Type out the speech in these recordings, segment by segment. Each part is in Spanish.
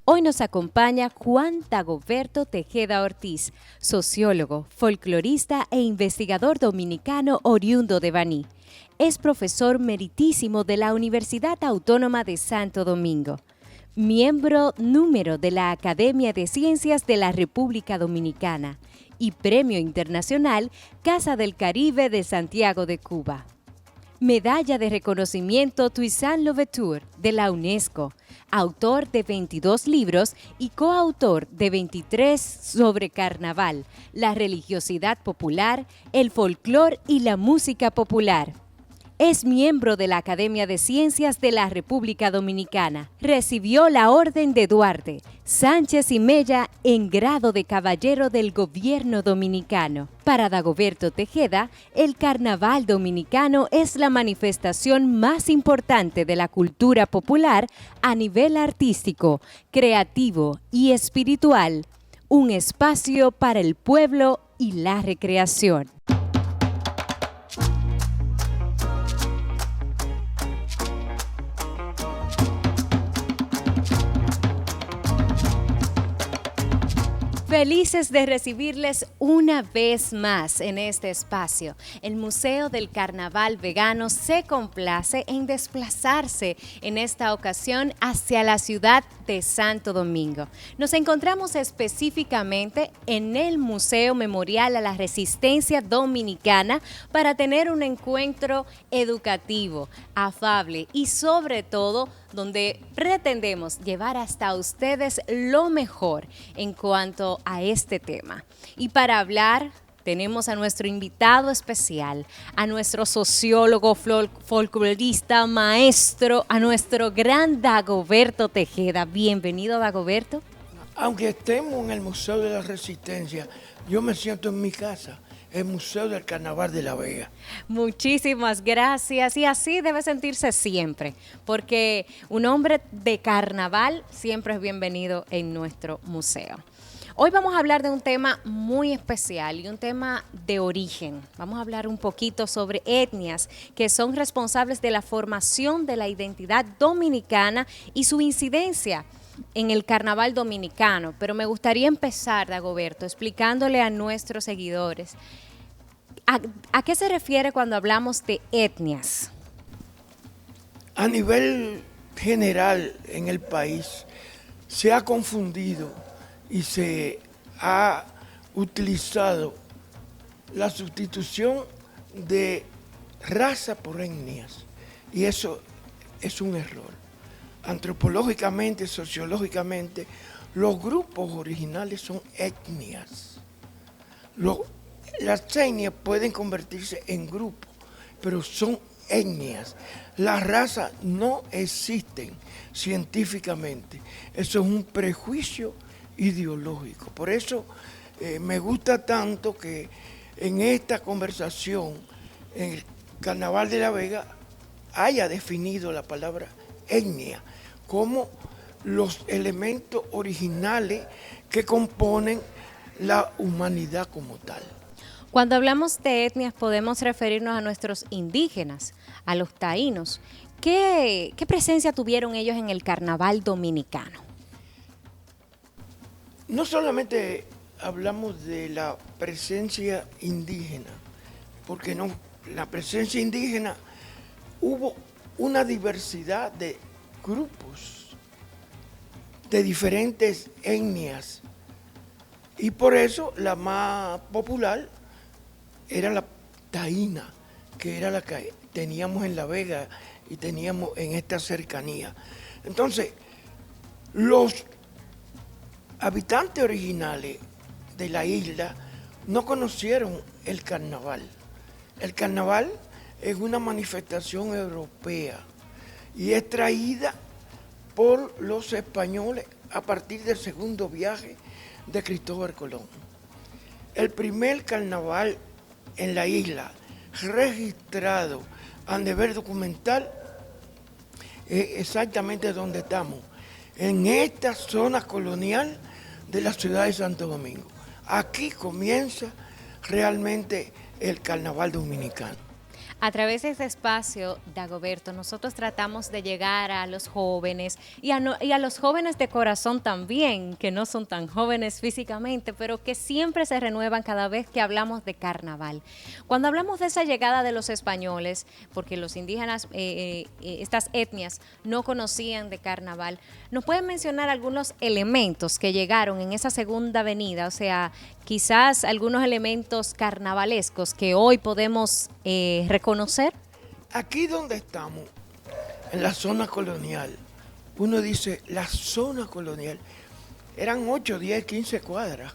Hoy nos acompaña Juan Dagoberto Tejeda Ortiz, sociólogo, folclorista e investigador dominicano oriundo de Baní. Es profesor meritísimo de la Universidad Autónoma de Santo Domingo, miembro número de la Academia de Ciencias de la República Dominicana y Premio Internacional Casa del Caribe de Santiago de Cuba. Medalla de reconocimiento Toussaint Louverture de la UNESCO, autor de 22 libros y coautor de 23 sobre carnaval, la religiosidad popular, el folclor y la música popular. Es miembro de la Academia de Ciencias de la República Dominicana. Recibió la Orden de Duarte, Sánchez y Mella en grado de caballero del gobierno dominicano. Para Dagoberto Tejeda, el carnaval dominicano es la manifestación más importante de la cultura popular a nivel artístico, creativo y espiritual. Un espacio para el pueblo y la recreación. Felices de recibirles una vez más en este espacio. El Museo del Carnaval Vegano se complace en desplazarse en esta ocasión hacia la ciudad de Santo Domingo. Nos encontramos específicamente en el Museo Memorial a la Resistencia Dominicana para tener un encuentro educativo, afable y sobre todo donde pretendemos llevar hasta ustedes lo mejor en cuanto a este tema. Y para hablar tenemos a nuestro invitado especial, a nuestro sociólogo, folclorista, maestro, a nuestro gran Dagoberto Tejeda. Bienvenido, Dagoberto. Aunque estemos en el Museo de la Resistencia, yo me siento en mi casa. El Museo del Carnaval de La Vega. Muchísimas gracias y así debe sentirse siempre, porque un hombre de carnaval siempre es bienvenido en nuestro museo. Hoy vamos a hablar de un tema muy especial y un tema de origen. Vamos a hablar un poquito sobre etnias que son responsables de la formación de la identidad dominicana y su incidencia en el carnaval dominicano. Pero me gustaría empezar, Dagoberto, explicándole a nuestros seguidores ¿a qué se refiere cuando hablamos de etnias? A nivel general en el país se ha confundido y se ha utilizado la sustitución de raza por etnias. Y eso es un error. Antropológicamente, sociológicamente, los grupos originales son etnias. Las etnias pueden convertirse en grupos, pero son etnias. Las razas no existen científicamente. Eso es un prejuicio ideológico. Por eso me gusta tanto que en esta conversación, en el Carnaval de La Vega, haya definido la palabra etnia como los elementos originales que componen la humanidad como tal. Cuando hablamos de etnias podemos referirnos a nuestros indígenas, a los taínos. ¿Qué presencia tuvieron ellos en el carnaval dominicano? No solamente hablamos de la presencia indígena, porque no, la presencia indígena hubo una diversidad de grupos, de diferentes etnias, y por eso la más popular era la taína, que era la que teníamos en La Vega y teníamos en esta cercanía. Entonces, los habitantes originales de la isla no conocieron el carnaval. El carnaval es una manifestación europea y es traída por los españoles a partir del segundo viaje de Cristóbal Colón. El primer carnaval en la isla registrado a nivel documental es exactamente donde estamos, en esta zona colonial de la ciudad de Santo Domingo. Aquí comienza realmente el carnaval dominicano. A través de este espacio, Dagoberto, nosotros tratamos de llegar a los jóvenes y a los jóvenes de corazón también, que no son tan jóvenes físicamente, pero que siempre se renuevan cada vez que hablamos de carnaval. Cuando hablamos de esa llegada de los españoles, porque los indígenas, estas etnias, no conocían de carnaval, ¿nos pueden mencionar algunos elementos que llegaron en esa segunda venida? O sea, quizás algunos elementos carnavalescos que hoy podemos reconocer. Aquí donde estamos, en la zona colonial, uno dice, la zona colonial, eran 8, 10, 15 cuadras.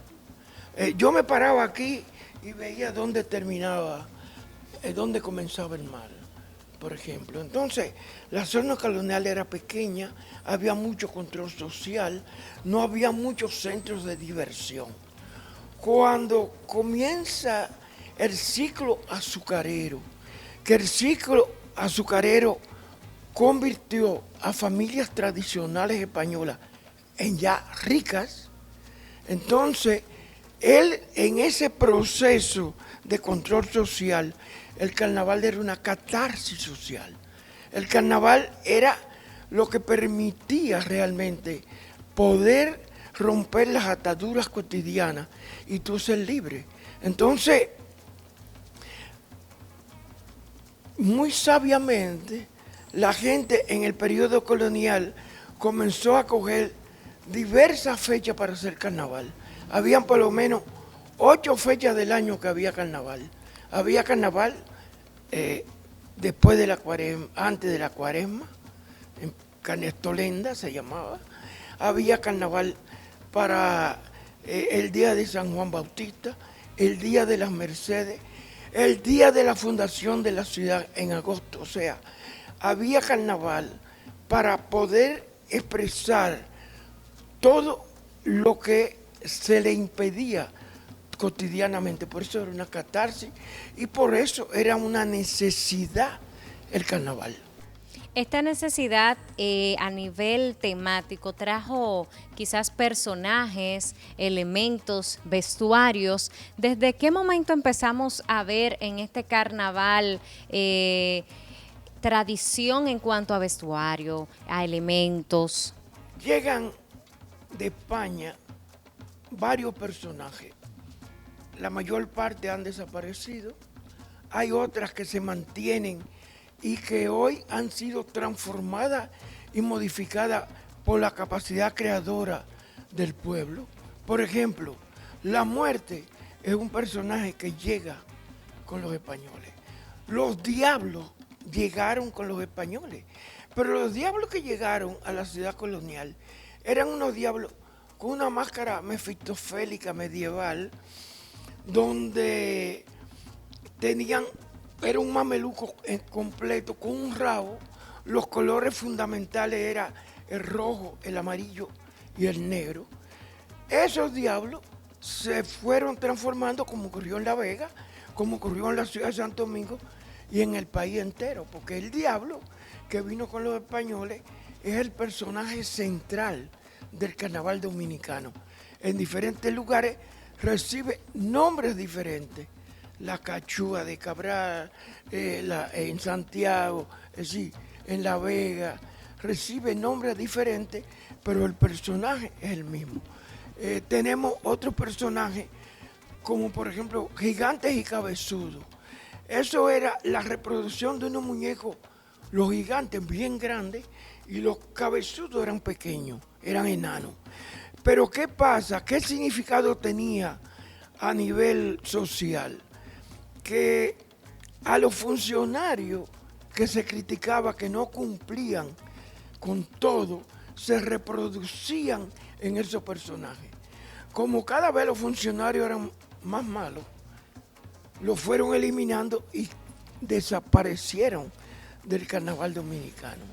Yo me paraba aquí y veía dónde terminaba, dónde comenzaba el mar, por ejemplo. Entonces, la zona colonial era pequeña, había mucho control social, no había muchos centros de diversión. Cuando comienza el ciclo azucarero, que el ciclo azucarero convirtió a familias tradicionales españolas en ya ricas, entonces él en ese proceso de control social, el carnaval era una catarsis social. El carnaval era lo que permitía realmente poder romper las ataduras cotidianas y tú ser libre. Entonces, muy sabiamente, la gente en el periodo colonial comenzó a coger diversas fechas para hacer carnaval. Habían por lo menos 8 fechas del año que había carnaval. Había carnaval después de la cuaresma, antes de la cuaresma, en Canestolenda se llamaba. Había carnaval para el día de San Juan Bautista, el día de las Mercedes, el día de la fundación de la ciudad en agosto. O sea, había carnaval para poder expresar todo lo que se le impedía cotidianamente. Por eso era una catarsis y por eso era una necesidad el carnaval. Esta necesidad a nivel temático trajo quizás personajes, elementos, vestuarios. ¿Desde qué momento empezamos a ver en este carnaval tradición en cuanto a vestuario, a elementos? Llegan de España varios personajes. La mayor parte han desaparecido. Hay otras que se mantienen y que hoy han sido transformadas y modificadas por la capacidad creadora del pueblo. Por ejemplo, la muerte es un personaje que llega con los españoles. Los diablos llegaron con los españoles, pero los diablos que llegaron a la ciudad colonial eran unos diablos con una máscara mefistofélica medieval, donde tenían, era un mameluco completo con un rabo. Los colores fundamentales eran el rojo, el amarillo y el negro. Esos diablos se fueron transformando, como ocurrió en La Vega, como ocurrió en la ciudad de Santo Domingo y en el país entero, porque el diablo que vino con los españoles es el personaje central del carnaval dominicano. En diferentes lugares recibe nombres diferentes. La Cachúa de Cabral, en Santiago, es decir, en La Vega, recibe nombres diferentes, pero el personaje es el mismo. Tenemos otros personajes, como por ejemplo Gigantes y Cabezudos. Eso era la reproducción de unos muñecos, los gigantes bien grandes y los cabezudos eran pequeños, eran enanos. Pero ¿qué pasa? ¿Qué significado tenía a nivel social? Que a los funcionarios que se criticaba que no cumplían con todo, se reproducían en esos personajes. Como cada vez los funcionarios eran más malos, los fueron eliminando y desaparecieron del carnaval dominicano.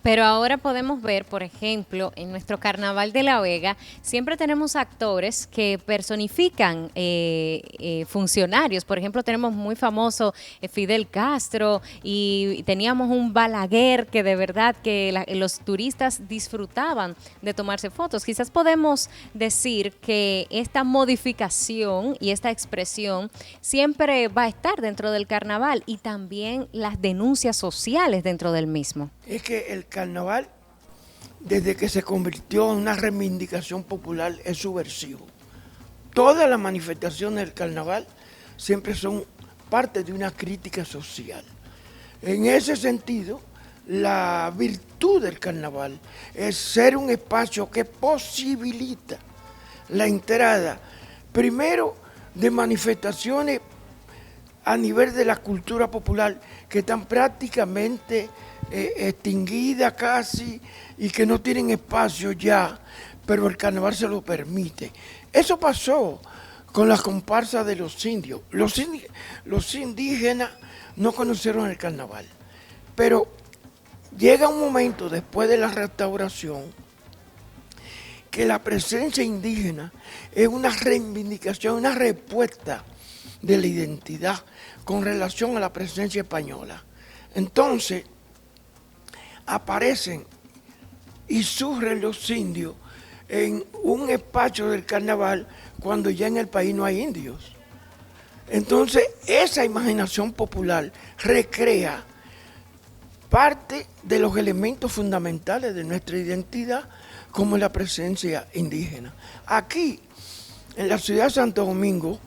Pero ahora podemos ver, por ejemplo, en nuestro Carnaval de La Vega, siempre tenemos actores que personifican funcionarios. Por ejemplo, tenemos muy famoso Fidel Castro y teníamos un Balaguer que de verdad que los turistas disfrutaban de tomarse fotos. Quizás podemos decir que esta modificación y esta expresión siempre va a estar dentro del carnaval y también las denuncias sociales dentro del mismo. Es que el carnaval, desde que se convirtió en una reivindicación popular, es subversivo. Todas las manifestaciones del carnaval siempre son parte de una crítica social. En ese sentido, la virtud del carnaval es ser un espacio que posibilita la entrada, primero, de manifestaciones a nivel de la cultura popular que están prácticamente extinguidas casi y que no tienen espacio ya, pero el carnaval se lo permite. Eso pasó con las comparsas de los indios. Los indígenas no conocieron el carnaval, pero llega un momento después de la restauración que la presencia indígena es una reivindicación, una respuesta de la identidad con relación a la presencia española. Entonces, aparecen y surgen los indios en un espacio del carnaval cuando ya en el país no hay indios. Entonces, esa imaginación popular recrea parte de los elementos fundamentales de nuestra identidad, como la presencia indígena. Aquí, en la ciudad de Santo Domingo,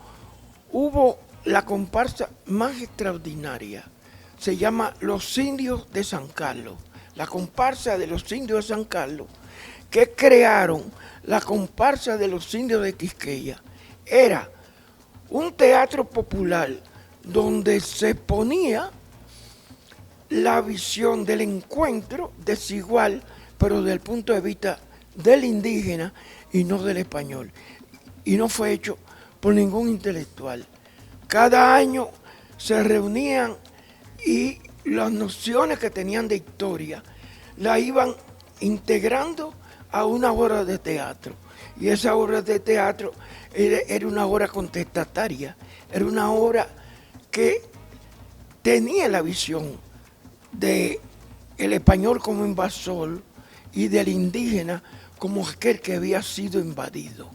hubo la comparsa más extraordinaria. Se llama Los Indios de San Carlos. La comparsa de los Indios de San Carlos, que crearon la comparsa de los Indios de Quisqueya. Era un teatro popular donde se exponía la visión del encuentro desigual, pero desde el punto de vista del indígena y no del español. Y no fue hecho por ningún intelectual. Cada año se reunían y las nociones que tenían de historia la iban integrando a una obra de teatro. Y esa obra de teatro era una obra contestataria, era una obra que tenía la visión del español como invasor y del indígena como aquel que había sido invadido.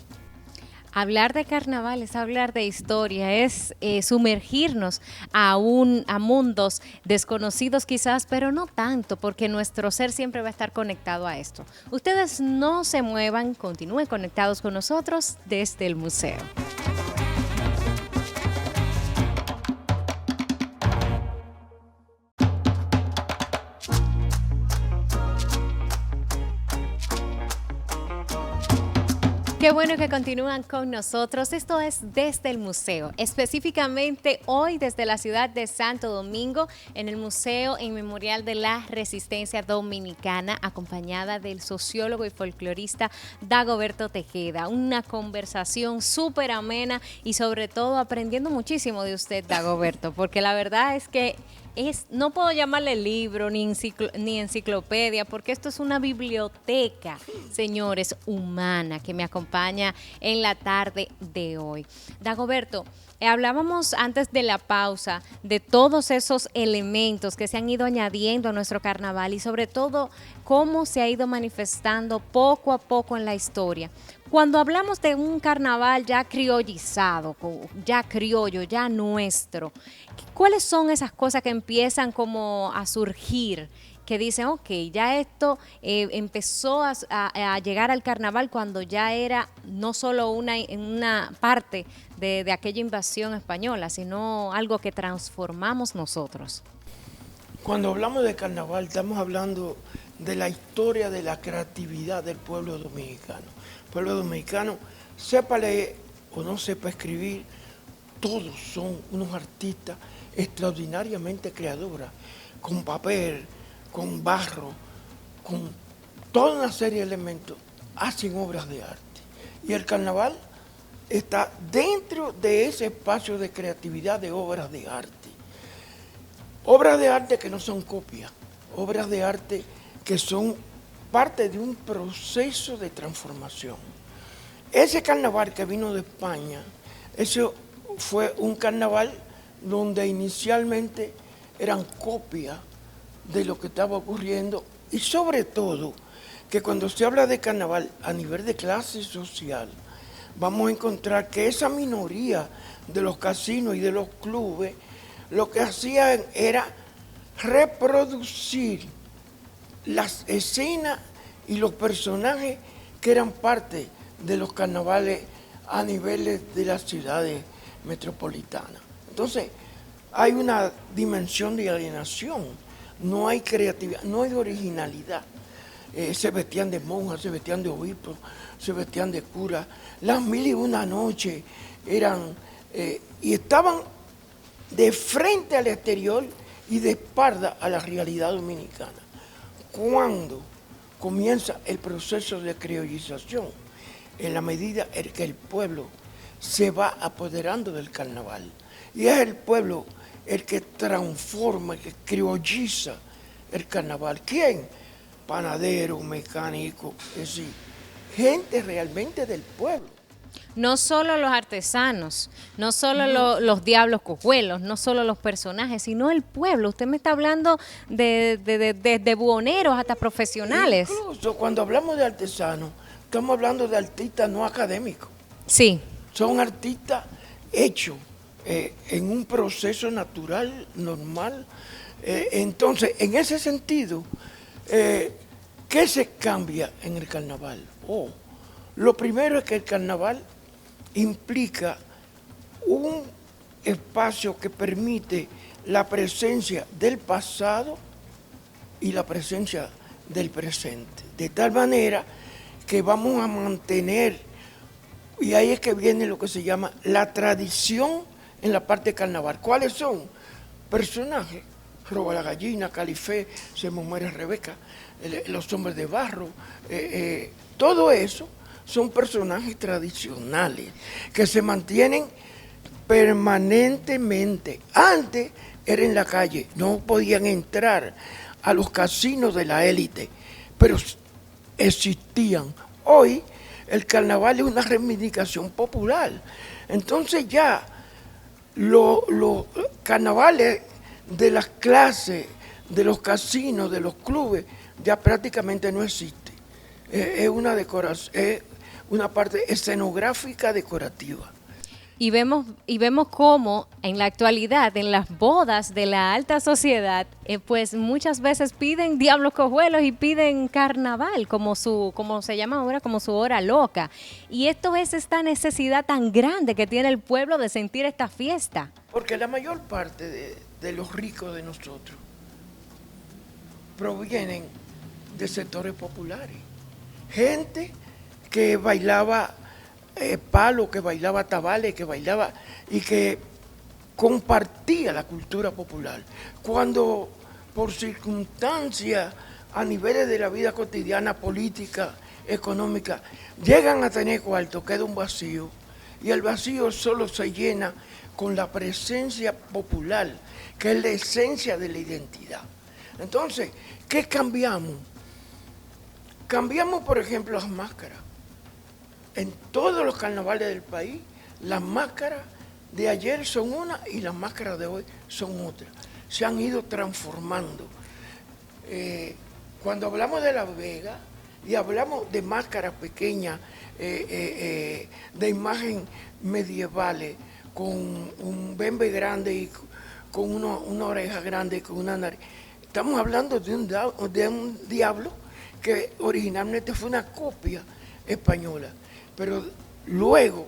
Hablar de carnaval es hablar de historia, es sumergirnos a mundos desconocidos quizás, pero no tanto, porque nuestro ser siempre va a estar conectado a esto. Ustedes no se muevan, continúen conectados con nosotros desde el museo. Qué bueno que continúan con nosotros. Esto es Desde el Museo, específicamente hoy desde la ciudad de Santo Domingo, en el Museo en Memorial de la Resistencia Dominicana, acompañada del sociólogo y folclorista Dagoberto Tejeda. Una conversación súper amena y sobre todo aprendiendo muchísimo de usted, Dagoberto, porque la verdad es que no puedo llamarle libro ni enciclopedia, porque esto es una biblioteca, señores, humana, que me acompaña en la tarde de hoy. Dagoberto, hablábamos antes de la pausa de todos esos elementos que se han ido añadiendo a nuestro carnaval y sobre todo cómo se ha ido manifestando poco a poco en la historia. Cuando hablamos de un carnaval ya criollizado, ya criollo, ya nuestro, ¿cuáles son esas cosas que empiezan como a surgir? Que dicen, ok, ya esto empezó a llegar al carnaval cuando ya era no solo una parte de aquella invasión española, sino algo que transformamos nosotros. Cuando hablamos de carnaval, estamos hablando de la historia de la creatividad del pueblo dominicano. El pueblo dominicano, sepa leer o no sepa escribir, todos son unos artistas extraordinariamente creadores, con papel, con barro, con toda una serie de elementos, hacen obras de arte. Y el carnaval está dentro de ese espacio de creatividad de obras de arte. Obras de arte que no son copias, obras de arte que son parte de un proceso de transformación. Ese carnaval que vino de España, ese fue un carnaval donde inicialmente eran copias de lo que estaba ocurriendo y sobre todo que cuando se habla de carnaval a nivel de clase social, vamos a encontrar que esa minoría de los casinos y de los clubes lo que hacían era reproducir las escenas y los personajes que eran parte de los carnavales a niveles de las ciudades metropolitanas. Entonces, hay una dimensión de alienación, no hay creatividad, no hay originalidad. Se vestían de monjas, se vestían de obispos, se vestían de curas. Las 1001 noches eran, y estaban de frente al exterior y de espalda a la realidad dominicana. Cuando comienza el proceso de criollización, en la medida en que el pueblo se va apoderando del carnaval, y es el pueblo el que transforma, el que criolliza el carnaval. ¿Quién? Panaderos, mecánicos, es decir, gente realmente del pueblo. No solo los artesanos, no solo los diablos cojuelos, no solo los personajes, sino el pueblo. Usted me está hablando de buhoneros hasta profesionales. Incluso cuando hablamos de artesanos, estamos hablando de artistas no académicos. Sí. Son artistas hechos en un proceso natural, normal. Entonces, en ese sentido, ¿qué se cambia en el carnaval? Lo primero es que el carnaval implica un espacio que permite la presencia del pasado y la presencia del presente. De tal manera que vamos a mantener, y ahí es que viene lo que se llama la tradición en la parte carnaval. ¿Cuáles son? Personajes, Roba la Gallina, Califé, Se me muere Rebeca, Los Hombres de Barro, todo eso son personajes tradicionales que se mantienen permanentemente. Antes era en la calle, no podían entrar a los casinos de la élite, pero existían. Hoy el carnaval es una reivindicación popular. Entonces ya los carnavales de las clases, de los casinos, de los clubes, ya prácticamente no existen. Es una decoración, es una parte escenográfica decorativa. Y vemos cómo en la actualidad, en las bodas de la alta sociedad, pues muchas veces piden diablos cojuelos y piden carnaval, como se llama ahora, como su hora loca. Y esto es esta necesidad tan grande que tiene el pueblo de sentir esta fiesta. Porque la mayor parte de los ricos de nosotros provienen de sectores populares. Gente que bailaba palo, que bailaba tabales, que bailaba y que compartía la cultura popular. Cuando por circunstancias a niveles de la vida cotidiana, política, económica, llegan a tener cuarto, queda un vacío y el vacío solo se llena con la presencia popular, que es la esencia de la identidad. Entonces, ¿qué cambiamos? Cambiamos, por ejemplo, las máscaras. En todos los carnavales del país, las máscaras de ayer son una y las máscaras de hoy son otra. Se han ido transformando. Cuando hablamos de La Vega y hablamos de máscaras pequeñas, de imagen medievales, con un bembe grande y con una oreja grande, con una nariz, estamos hablando de un diablo que originalmente fue una copia española. Pero luego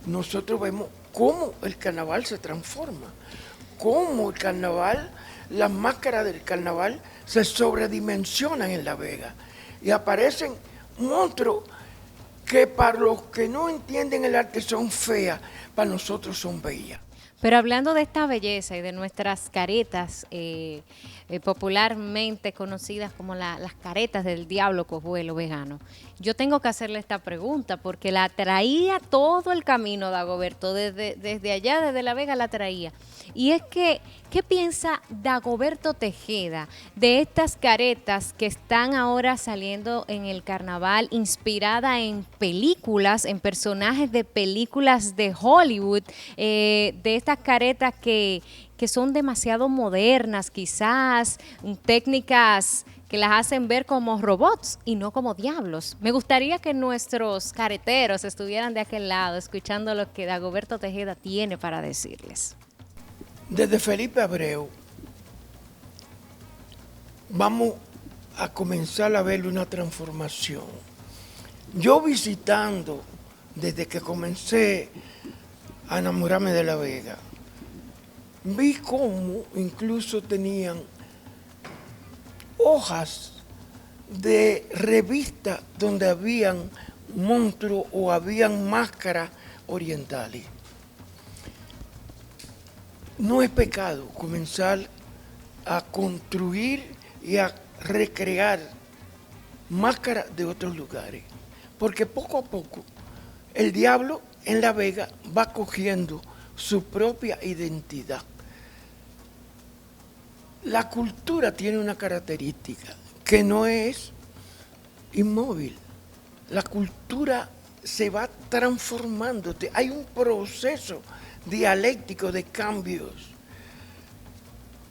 nosotros vemos cómo el carnaval se transforma, cómo el carnaval, las máscaras del carnaval se sobredimensionan en La Vega y aparecen monstruos que para los que no entienden el arte son feas, para nosotros son bellas. Pero hablando de esta belleza y de nuestras caretas, popularmente conocidas como las caretas del diablo cojuelo vegano, yo tengo que hacerle esta pregunta porque la traía todo el camino, Dagoberto, desde allá, desde La Vega la traía. Y es que, ¿qué piensa Dagoberto Tejeda de estas caretas que están ahora saliendo en el carnaval, inspirada en películas, en personajes de películas de Hollywood, de estas caretas que son demasiado modernas, quizás, técnicas que las hacen ver como robots y no como diablos? Me gustaría que nuestros careteros estuvieran de aquel lado, escuchando lo que Dagoberto Tejeda tiene para decirles. Desde Felipe Abreu vamos a comenzar a ver una transformación. Yo visitando, desde que comencé a enamorarme de La Vega, vi cómo incluso tenían hojas de revistas donde habían monstruos o habían máscaras orientales. No es pecado comenzar a construir y a recrear máscaras de otros lugares, porque poco a poco el diablo en La Vega va cogiendo su propia identidad. La cultura tiene una característica que no es inmóvil. La cultura se va transformando, hay un proceso dialéctico de cambios.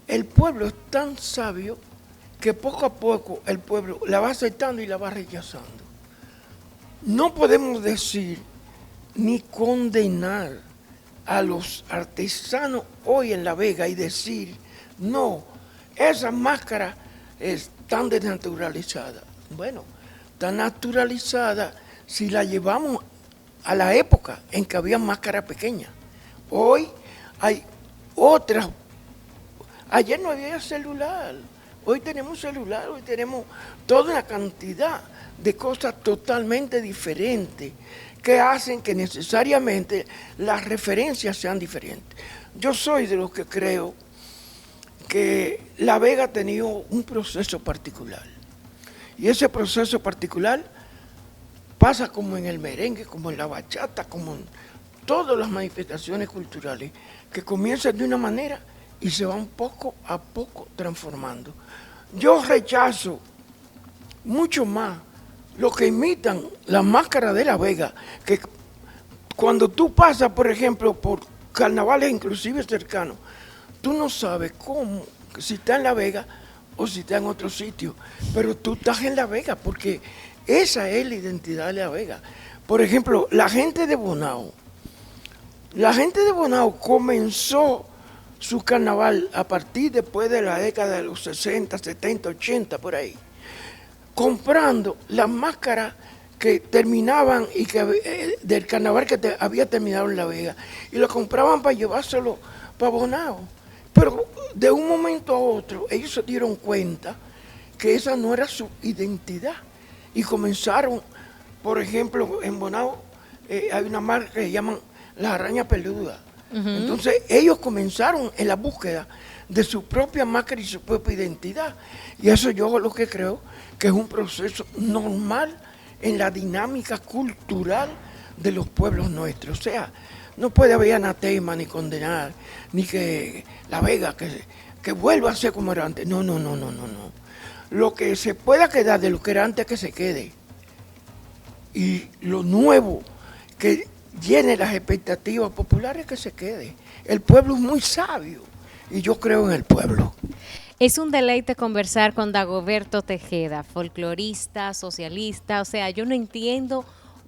El pueblo es tan sabio que poco a poco el pueblo la va aceptando y la va rechazando. No podemos decir ni condenar a los artesanos hoy en La Vega y decir, no, esas máscaras están desnaturalizadas. Bueno, tan naturalizada si la llevamos a la época en que había máscaras pequeñas. Hoy hay otras. Ayer no había celular, hoy tenemos celular, hoy tenemos toda una cantidad de cosas totalmente diferentes que hacen que necesariamente las referencias sean diferentes. Yo soy de los que creo que La Vega ha tenido un proceso particular. Y ese proceso particular pasa como en el merengue, como en la bachata, como en todas las manifestaciones culturales, que comienzan de una manera y se van poco a poco transformando. Yo rechazo mucho más lo que imitan la máscara de La Vega, que cuando tú pasas, por ejemplo, por carnavales inclusive cercanos, tú no sabes cómo, si está en La Vega o si está en otro sitio, pero tú estás en La Vega porque esa es la identidad de La Vega. Por ejemplo, la gente de Bonao comenzó su carnaval a partir después de la década de los 60, 70, 80, por ahí, comprando las máscaras que terminaban y que del carnaval que había terminado en La Vega, y lo compraban para llevárselo para Bonao. Pero de un momento a otro ellos se dieron cuenta que esa no era su identidad y comenzaron, por ejemplo, en Bonao hay una marca que llaman las arañas peludas. Entonces ellos comenzaron en la búsqueda de su propia máscara y su propia identidad. Y eso yo lo que creo que es un proceso normal en la dinámica cultural de los pueblos nuestros. O sea, no puede haber anatema ni condenar, ni que La Vega que vuelva a ser como era antes. No. Lo que se pueda quedar de lo que era antes, que se quede. Y lo nuevo que llene las expectativas populares, que se quede. El pueblo es muy sabio y yo creo en el pueblo. Es un deleite conversar con Dagoberto Tejeda, folclorista, socialista. O sea, yo no entiendo,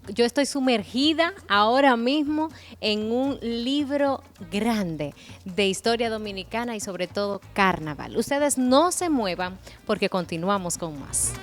yo estoy sumergida ahora mismo en un libro grande de historia dominicana y sobre todo carnaval. Ustedes no se muevan porque continuamos con más.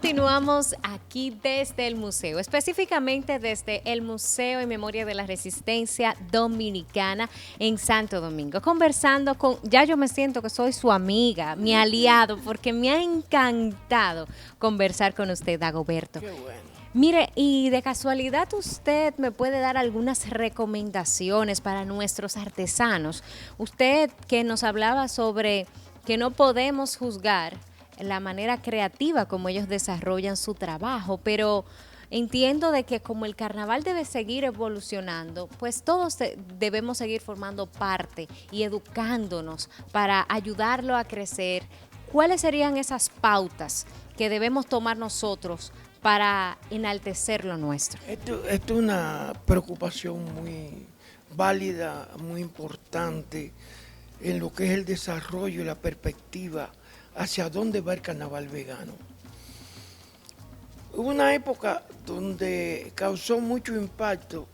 continuamos aquí desde el museo, específicamente desde el Museo en Memoria de la Resistencia Dominicana en Santo Domingo, conversando con, ya yo me siento que soy su amiga, mi aliado, porque me ha encantado conversar con usted, Dagoberto. Qué bueno. Mire, y de casualidad usted me puede dar algunas recomendaciones para nuestros artesanos. Usted que nos hablaba sobre que no podemos juzgar la manera creativa como ellos desarrollan su trabajo, pero entiendo de que como el carnaval debe seguir evolucionando, pues todos debemos seguir formando parte y educándonos para ayudarlo a crecer. ¿Cuáles serían esas pautas que debemos tomar nosotros para enaltecer lo nuestro? Esto es una preocupación muy válida, muy importante en lo que es el desarrollo y la perspectiva hacia dónde va el carnaval vegano. Hubo una época donde causó mucho impacto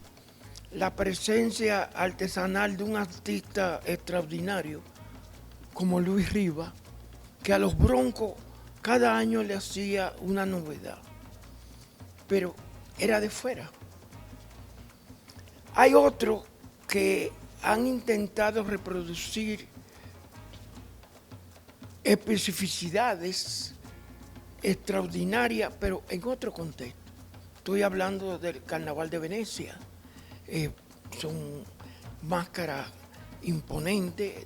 la presencia artesanal de un artista extraordinario como Luis Riva, que a los Broncos cada año le hacía una novedad, pero era de fuera. Hay otros que han intentado reproducir especificidades extraordinarias, pero en otro contexto. Estoy hablando del Carnaval de Venecia. Son máscaras imponentes,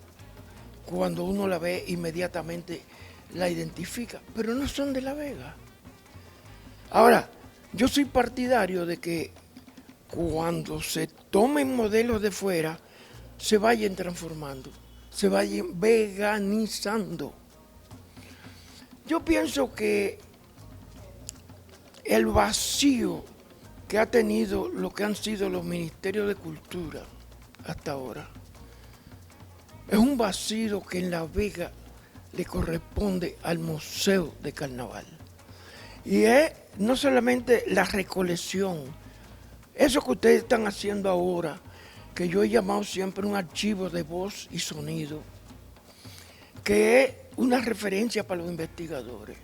cuando uno la ve inmediatamente la identifica, pero no son de La Vega. Ahora, yo soy partidario de que cuando se tomen modelos de fuera, se vayan transformando, se vayan veganizando. Yo pienso que el vacío que ha tenido lo que han sido los ministerios de cultura hasta ahora es un vacío que en La Vega le corresponde al Museo de Carnaval. Y es no solamente la recolección, eso que ustedes están haciendo ahora, que yo he llamado siempre un archivo de voz y sonido, que es una referencia para los investigadores.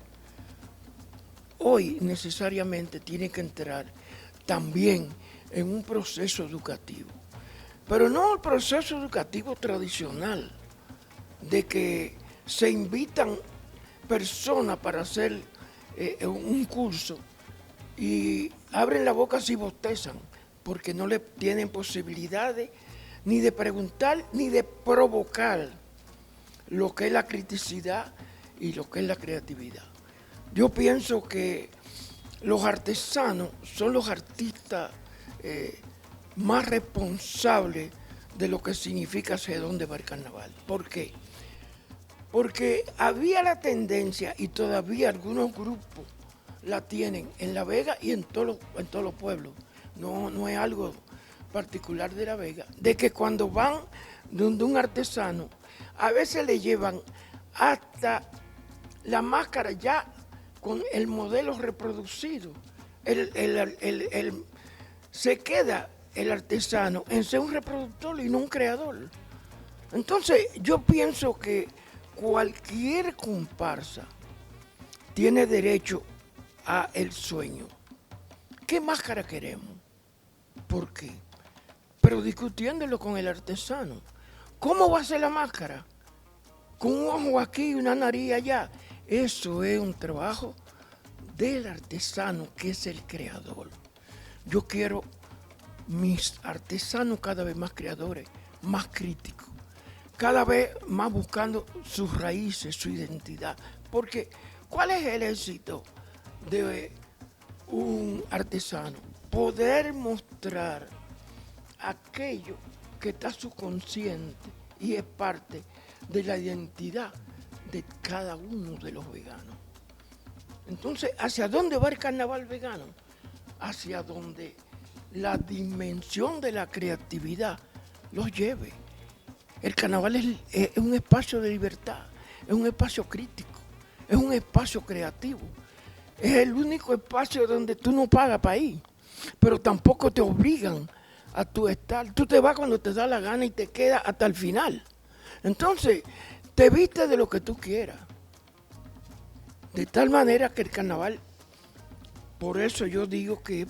Hoy necesariamente tiene que entrar también en un proceso educativo, pero no el proceso educativo tradicional, de que se invitan personas para hacer un curso y abren la boca si bostezan, porque no le tienen posibilidades ni de preguntar ni de provocar lo que es la criticidad y lo que es la creatividad. Yo pienso que los artesanos son los artistas más responsables de lo que significa hacia dónde va el carnaval. ¿Por qué? Porque había la tendencia, y todavía algunos grupos la tienen en La Vega y en todos los pueblos, no es algo particular de La Vega, de que cuando van donde un artesano, a veces le llevan hasta la máscara ya con el modelo reproducido. Se queda el artesano en ser un reproductor y no un creador. Entonces yo pienso que cualquier comparsa tiene derecho a el sueño. ¿Qué máscara queremos? ¿Por qué? Pero discutiéndolo con el artesano. ¿Cómo va a ser la máscara? Con un ojo aquí y una nariz allá. Eso es un trabajo del artesano, que es el creador. Yo quiero mis artesanos cada vez más creadores, más críticos, cada vez más buscando sus raíces, su identidad. Porque, ¿cuál es el éxito de un artesano? Poder mostrar aquello que está subconsciente y es parte de la identidad de cada uno de los veganos. Entonces, ¿hacia dónde va el carnaval vegano? Hacia donde la dimensión de la creatividad los lleve. El carnaval es un espacio de libertad, es un espacio crítico, es un espacio creativo. Es el único espacio donde tú no pagas para ir, pero tampoco te obligan a tu estar. Tú te vas cuando te da la gana y te quedas hasta el final. Entonces, te vistes de lo que tú quieras. De tal manera que el carnaval Por eso yo digo que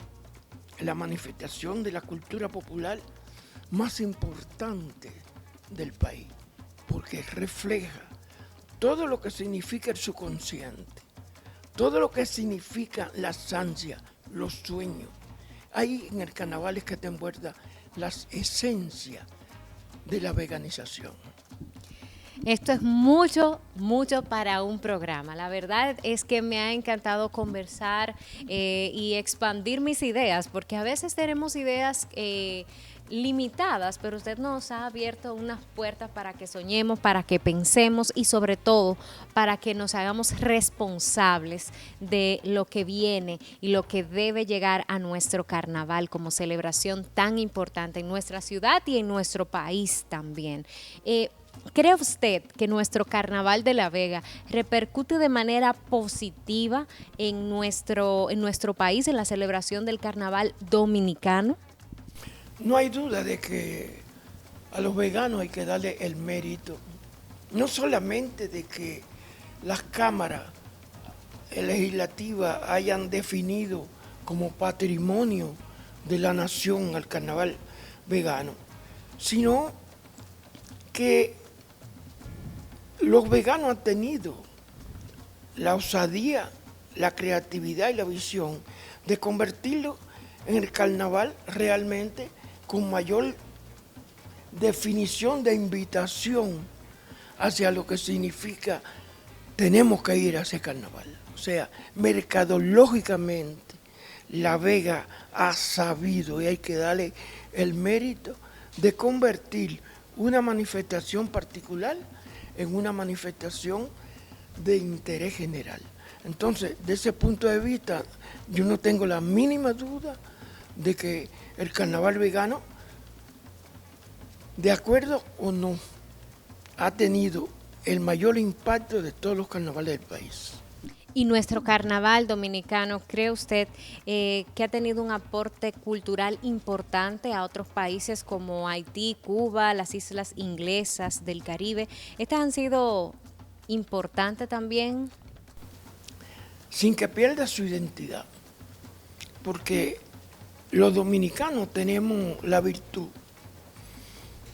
la manifestación de la cultura popular más importante del país, porque refleja todo lo que significa el subconsciente, todo lo que significa las ansias, los sueños. Ahí en el carnaval es que te envuelve las esencias de la veganización. Esto es mucho, mucho para un programa. La verdad es que me ha encantado conversar y expandir mis ideas, porque a veces tenemos ideas limitadas, pero usted nos ha abierto unas puertas para que soñemos, para que pensemos y sobre todo para que nos hagamos responsables de lo que viene y lo que debe llegar a nuestro carnaval como celebración tan importante en nuestra ciudad y en nuestro país también. ¿Cree usted que nuestro Carnaval de La Vega repercute de manera positiva en nuestro país, en la celebración del Carnaval dominicano? No hay duda de que a los veganos hay que darle el mérito, no solamente de que las cámaras legislativas hayan definido como patrimonio de la nación al carnaval vegano, sino que los veganos han tenido la osadía, la creatividad y la visión de convertirlo en el carnaval realmente con mayor definición de invitación hacia lo que significa tenemos que ir a ese carnaval. O sea, mercadológicamente La Vega ha sabido y hay que darle el mérito de convertir una manifestación particular en una manifestación de interés general. Entonces, de ese punto de vista, yo no tengo la mínima duda de que el carnaval vegano, de acuerdo o no, ha tenido el mayor impacto de todos los carnavales del país. Y nuestro carnaval dominicano, ¿cree usted que ha tenido un aporte cultural importante a otros países como Haití, Cuba, las islas inglesas del Caribe? ¿Estas han sido importantes también? Sin que pierda su identidad, porque los dominicanos tenemos la virtud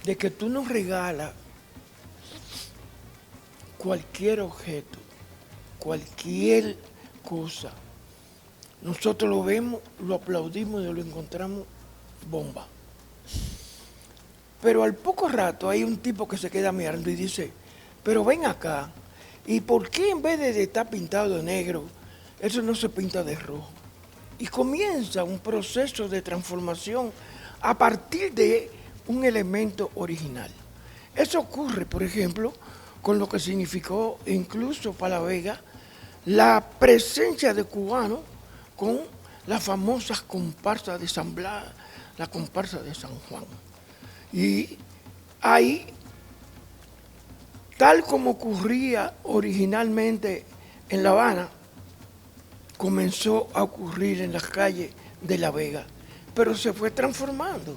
de que tú nos regalas cualquier objeto, cualquier cosa, nosotros lo vemos, lo aplaudimos y lo encontramos bomba. Pero al poco rato hay un tipo que se queda mirando y dice, pero ven acá, ¿y por qué en vez de estar pintado de negro, eso no se pinta de rojo? Y comienza un proceso de transformación a partir de un elemento original. Eso ocurre, por ejemplo, con lo que significó incluso para La Vega la presencia de cubanos con las famosas comparsas de San Blas, la comparsa de San Juan. Y ahí, tal como ocurría originalmente en La Habana, comenzó a ocurrir en las calles de La Vega, pero se fue transformando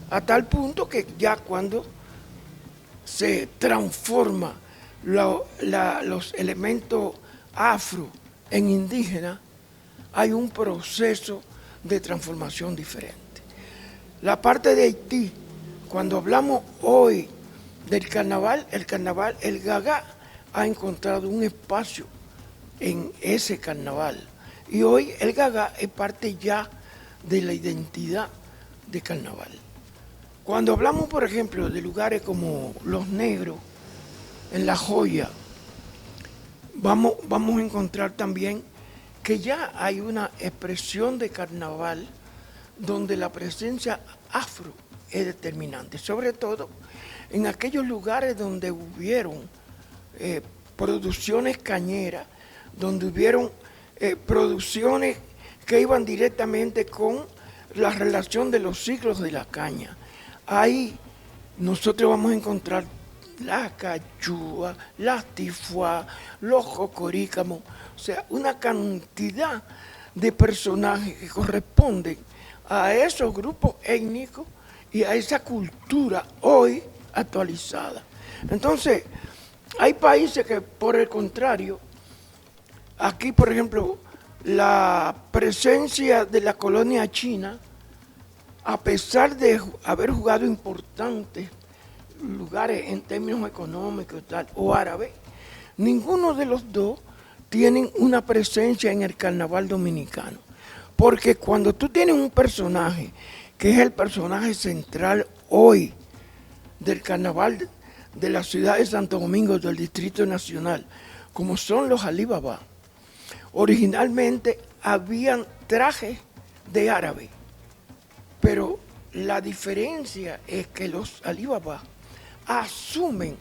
a tal punto que ya cuando se transforma los elementos afro en indígena, hay un proceso de transformación diferente. La parte de Haití, cuando hablamos hoy del carnaval, el Gagá ha encontrado un espacio en ese carnaval. Y hoy el Gagá es parte ya de la identidad de carnaval. Cuando hablamos, por ejemplo, de lugares como Los Negros, en La Joya, vamos a encontrar también que ya hay una expresión de carnaval donde la presencia afro es determinante, sobre todo en aquellos lugares donde hubieron producciones cañeras, donde hubieron producciones que iban directamente con la relación de los ciclos de la caña. Ahí nosotros vamos a encontrar la cachúa, las tifuá, los jocorícamos, o sea, una cantidad de personajes que corresponden a esos grupos étnicos y a esa cultura hoy actualizada. Entonces, hay países que, por el contrario, aquí, por ejemplo, la presencia de la colonia china, a pesar de haber jugado importantes lugares en términos económicos tal, o árabes, ninguno de los dos tienen una presencia en el carnaval dominicano. Porque cuando tú tienes un personaje, que es el personaje central hoy del carnaval de la ciudad de Santo Domingo, del Distrito Nacional, como son los Alí Baba, originalmente habían trajes de árabe, pero la diferencia es que los Alí Baba asumen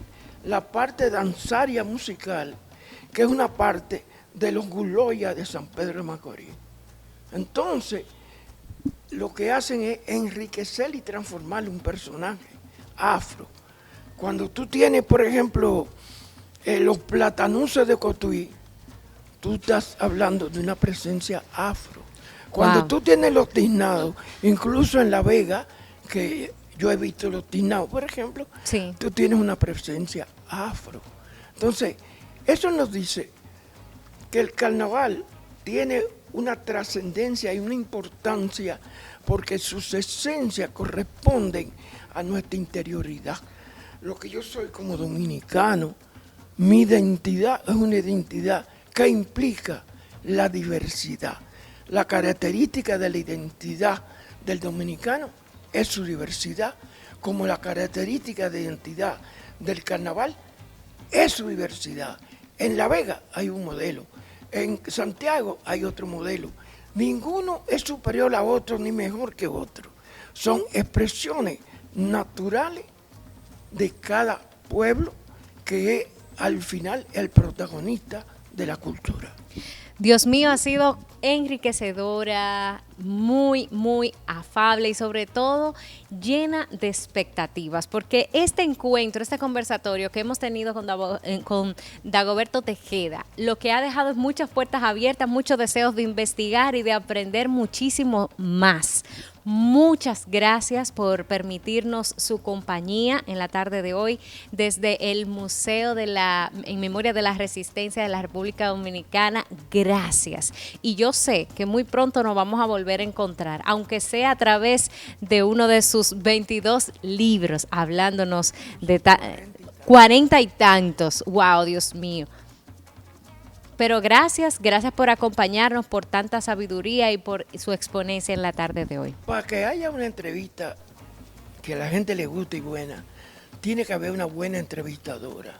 la parte danzaria musical, que es una parte de los Guloya de San Pedro de Macorís. Entonces, lo que hacen es enriquecer y transformar un personaje afro. Cuando tú tienes, por ejemplo, los platanuses de Cotuí, tú estás hablando de una presencia afro. Cuando tú tienes los tiznados, incluso en La Vega, que yo he visto los tiznados, por ejemplo, tú tienes una presencia afro. Entonces, eso nos dice que el carnaval tiene una trascendencia y una importancia porque sus esencias corresponden a nuestra interioridad. Lo que yo soy como dominicano, mi identidad es una identidad que implica la diversidad. La característica de la identidad del dominicano es su diversidad, como la característica de identidad del carnaval es su diversidad. En La Vega hay un modelo, en Santiago hay otro modelo. Ninguno es superior a otro ni mejor que otro. Son expresiones naturales de cada pueblo que es al final el protagonista de la cultura. Dios mío, ha sido enriquecedora, muy, muy afable y sobre todo llena de expectativas, porque este encuentro, este conversatorio que hemos tenido con Dagoberto Tejeda, lo que ha dejado es muchas puertas abiertas, muchos deseos de investigar y de aprender muchísimo más. Muchas gracias por permitirnos su compañía en la tarde de hoy desde el Museo en Memoria de la Resistencia de la República Dominicana. Gracias. Y yo sé que muy pronto nos vamos a volver a encontrar, aunque sea a través de uno de sus 22 libros, hablándonos de 40 y tantos. ¡Wow, Dios mío! Pero gracias por acompañarnos, por tanta sabiduría y por su exponencia en la tarde de hoy. Para que haya una entrevista que a la gente le guste y buena, tiene que haber una buena entrevistadora.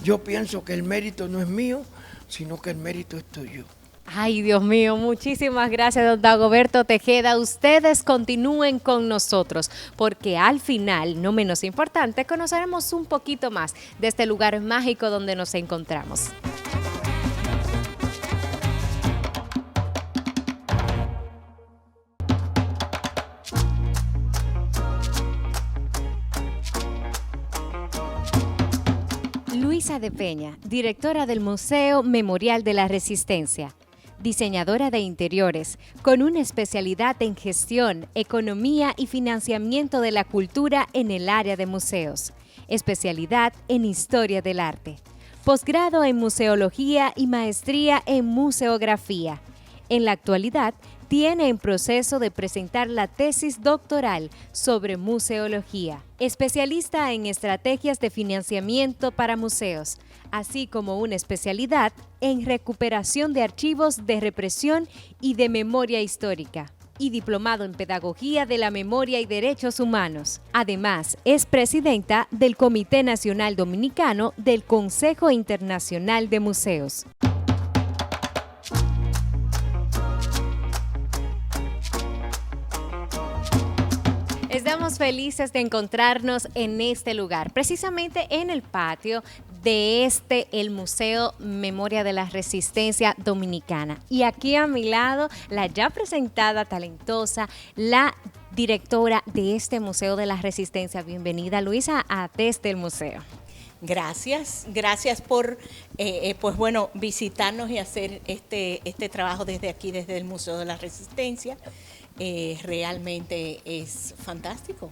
Yo pienso que el mérito no es mío, sino que el mérito es tuyo. Ay, Dios mío, muchísimas gracias, don Dagoberto Tejeda. Ustedes continúen con nosotros, porque al final, no menos importante, conoceremos un poquito más de este lugar mágico donde nos encontramos. Luisa de Peña, directora del Museo Memorial de la Resistencia, diseñadora de interiores, con una especialidad en gestión, economía y financiamiento de la cultura en el área de museos, especialidad en historia del arte, posgrado en museología y maestría en museografía. En la actualidad, tiene en proceso de presentar la tesis doctoral sobre museología, especialista en estrategias de financiamiento para museos, así como una especialidad en recuperación de archivos de represión y de memoria histórica, y diplomado en Pedagogía de la Memoria y Derechos Humanos. Además, es presidenta del Comité Nacional Dominicano del Consejo Internacional de Museos. Estamos felices de encontrarnos en este lugar, precisamente en el patio de el Museo Memoria de la Resistencia Dominicana. Y aquí a mi lado, la ya presentada, talentosa, la directora de este Museo de la Resistencia. Bienvenida, Luisa, a Desde el Museo. Gracias por visitarnos y hacer este trabajo desde aquí, desde el Museo de la Resistencia. Realmente es fantástico.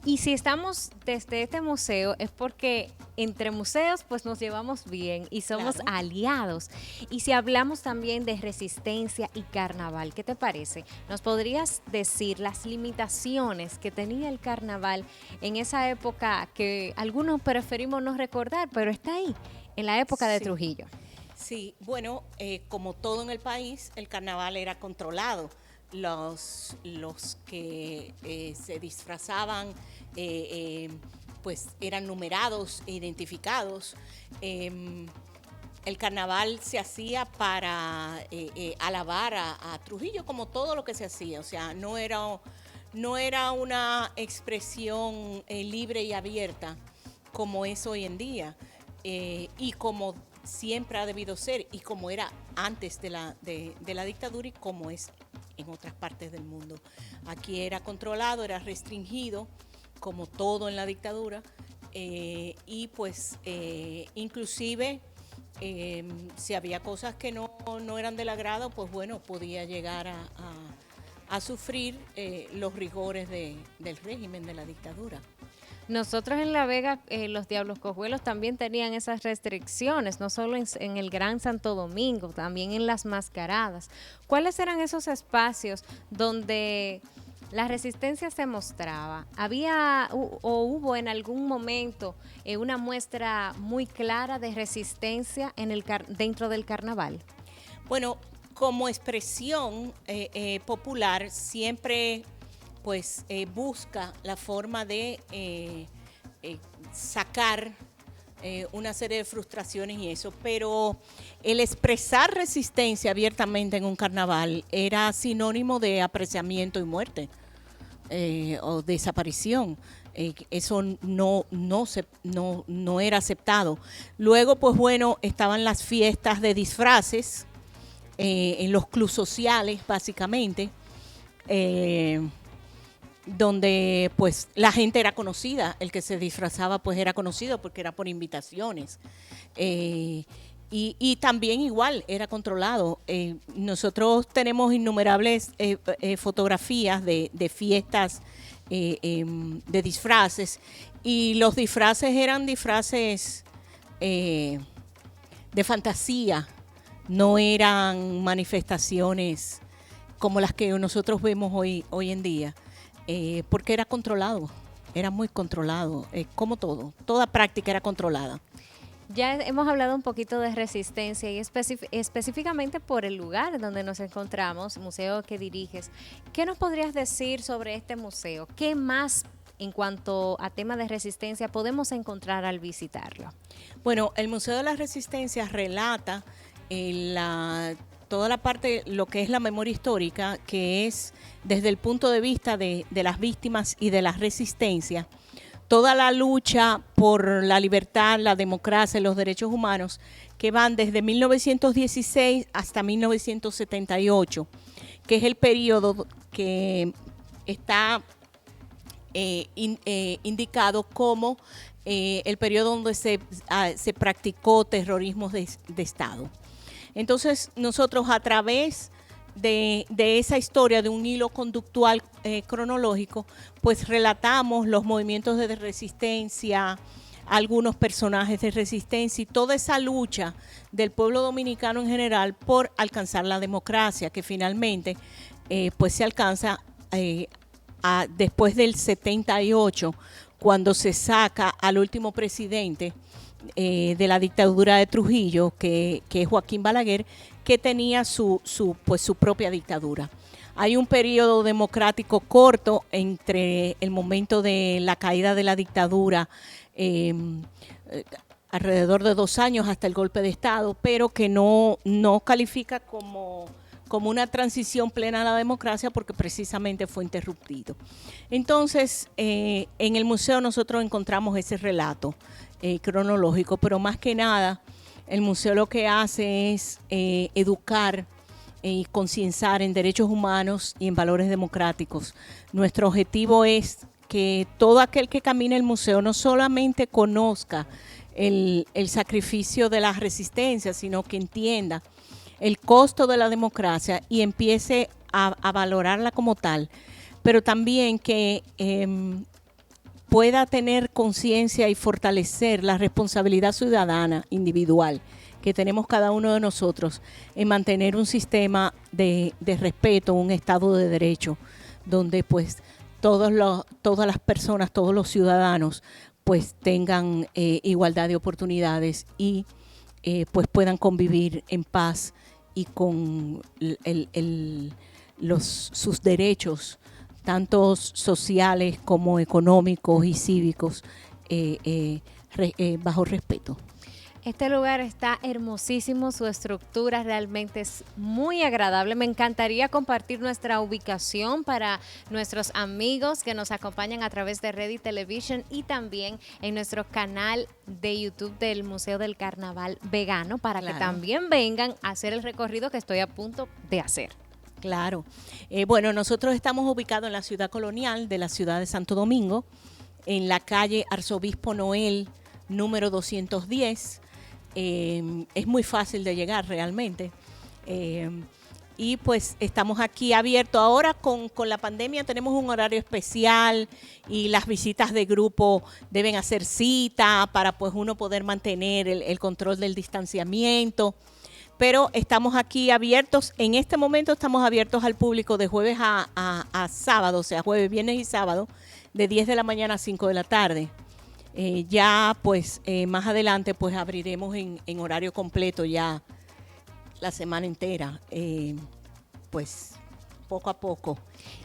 Y si estamos desde este museo es porque entre museos pues nos llevamos bien y somos Claro. aliados. Y si hablamos también de resistencia y carnaval, ¿qué te parece? ¿Nos podrías decir las limitaciones que tenía el carnaval en esa época que algunos preferimos no recordar, pero está ahí, en la época de Sí. Trujillo? Sí, bueno, como todo en el país, el carnaval era controlado. Los que se disfrazaban, pues eran numerados e identificados. El carnaval se hacía para alabar a Trujillo, como todo lo que se hacía. O sea, no era una expresión libre y abierta como es hoy en día, y como siempre ha debido ser, y como era antes de la dictadura y como es en otras partes del mundo. Aquí era controlado, era restringido, como todo en la dictadura, y pues inclusive si había cosas que no eran del agrado, pues bueno, podía llegar a sufrir los rigores del régimen de la dictadura. Nosotros en La Vega, los Diablos Cojuelos también tenían esas restricciones, no solo en el Gran Santo Domingo, también en las mascaradas. ¿Cuáles eran esos espacios donde la resistencia se mostraba? ¿Había o hubo en algún momento una muestra muy clara de resistencia dentro del carnaval? Bueno, como expresión popular siempre pues busca la forma de sacar una serie de frustraciones y eso, pero el expresar resistencia abiertamente en un carnaval era sinónimo de apreciamiento y muerte, o desaparición. Eso no era aceptado. Luego, pues bueno, estaban las fiestas de disfraces, en los clubes sociales, básicamente, donde pues la gente era conocida, el que se disfrazaba pues era conocido porque era por invitaciones, y también igual era controlado. Nosotros tenemos innumerables fotografías de fiestas de disfraces, y los disfraces eran disfraces de fantasía, no eran manifestaciones como las que nosotros vemos hoy en día. Porque era controlado, era muy controlado, como toda práctica era controlada. Ya hemos hablado un poquito de resistencia y específicamente por el lugar donde nos encontramos, museo que diriges. ¿Qué nos podrías decir sobre este museo? ¿Qué más en cuanto a tema de resistencia podemos encontrar al visitarlo? Bueno, el Museo de la Resistencia relata toda la parte, lo que es la memoria histórica, que es desde el punto de vista de las víctimas y de la resistencia, toda la lucha por la libertad, la democracia y los derechos humanos, que van desde 1916 hasta 1978, que es el periodo que está indicado como el periodo donde se practicó terrorismo de Estado. Entonces nosotros, a través de esa historia, de un hilo conductual cronológico, pues relatamos los movimientos de resistencia, algunos personajes de resistencia y toda esa lucha del pueblo dominicano en general por alcanzar la democracia, que finalmente pues se alcanza después del 78, cuando se saca al último presidente de la dictadura de Trujillo, que es Joaquín Balaguer, que tenía su propia dictadura. Hay un periodo democrático corto entre el momento de la caída de la dictadura, alrededor de 2 años hasta el golpe de Estado, pero que no califica como una transición plena a la democracia, porque precisamente fue interrumpido. Entonces, en el museo nosotros encontramos ese relato cronológico, pero más que nada, el museo lo que hace es educar y concienciar en derechos humanos y en valores democráticos. Nuestro objetivo es que todo aquel que camine el museo no solamente conozca el sacrificio de la resistencia, sino que entienda el costo de la democracia y empiece a valorarla como tal, pero también que pueda tener conciencia y fortalecer la responsabilidad ciudadana individual que tenemos cada uno de nosotros en mantener un sistema de respeto, un Estado de Derecho, donde pues todas las personas, todos los ciudadanos pues tengan igualdad de oportunidades y pues puedan convivir en paz y con sus derechos, tanto sociales como económicos y cívicos, bajo respeto. Este lugar está hermosísimo, su estructura realmente es muy agradable. Me encantaría compartir nuestra ubicación para nuestros amigos que nos acompañan a través de Ready Television y también en nuestro canal de YouTube del Museo del Carnaval Vegano para que también vengan a hacer el recorrido que estoy a punto de hacer. Claro. Bueno, nosotros estamos ubicados en la ciudad colonial de la ciudad de Santo Domingo, en la calle Arzobispo Noel, número 210. Es muy fácil de llegar realmente. Y pues estamos aquí abiertos. Ahora con la pandemia tenemos un horario especial y las visitas de grupo deben hacer cita para pues uno poder mantener el control del distanciamiento. Pero estamos aquí abiertos. En este momento estamos abiertos al público de jueves a sábado, o sea, jueves, viernes y sábado, de 10 de la mañana a 5 de la tarde. Ya pues más adelante pues abriremos en horario completo ya la semana entera, pues poco a poco.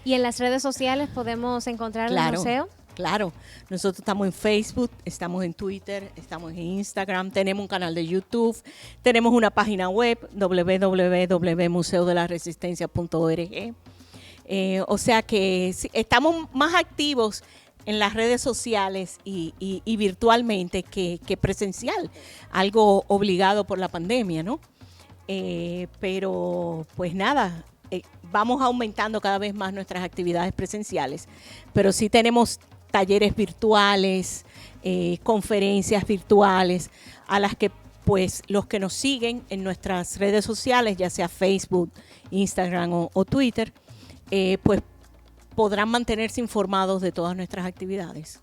¿Y en las redes sociales podemos encontrar el museo? Claro, nosotros estamos en Facebook, estamos en Twitter, estamos en Instagram, tenemos un canal de YouTube, tenemos una página web www.museodelaresistencia.org. O sea que estamos más activos en las redes sociales y virtualmente que presencial, algo obligado por la pandemia, ¿no? Pero pues nada, vamos aumentando cada vez más nuestras actividades presenciales, pero sí tenemos talleres virtuales, conferencias virtuales, a las que pues los que nos siguen en nuestras redes sociales, ya sea Facebook, Instagram o Twitter, pues podrán mantenerse informados de todas nuestras actividades.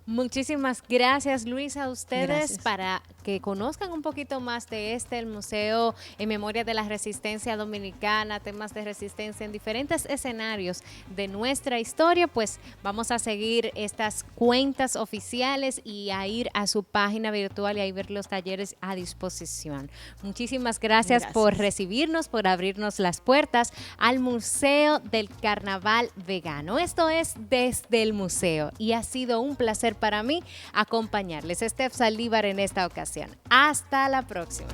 Muchísimas gracias, Luis, a ustedes. Gracias. Para que conozcan un poquito más de el Museo en Memoria de la Resistencia Dominicana, temas de resistencia en diferentes escenarios de nuestra historia, pues vamos a seguir estas cuentas oficiales y a ir a su página virtual y ahí ver los talleres a disposición. Muchísimas gracias por recibirnos, por abrirnos las puertas al Museo del Carnaval Vegano. Esto es Desde el Museo y ha sido un placer para mí acompañarles. Steph Saldívar en esta ocasión. Hasta la próxima.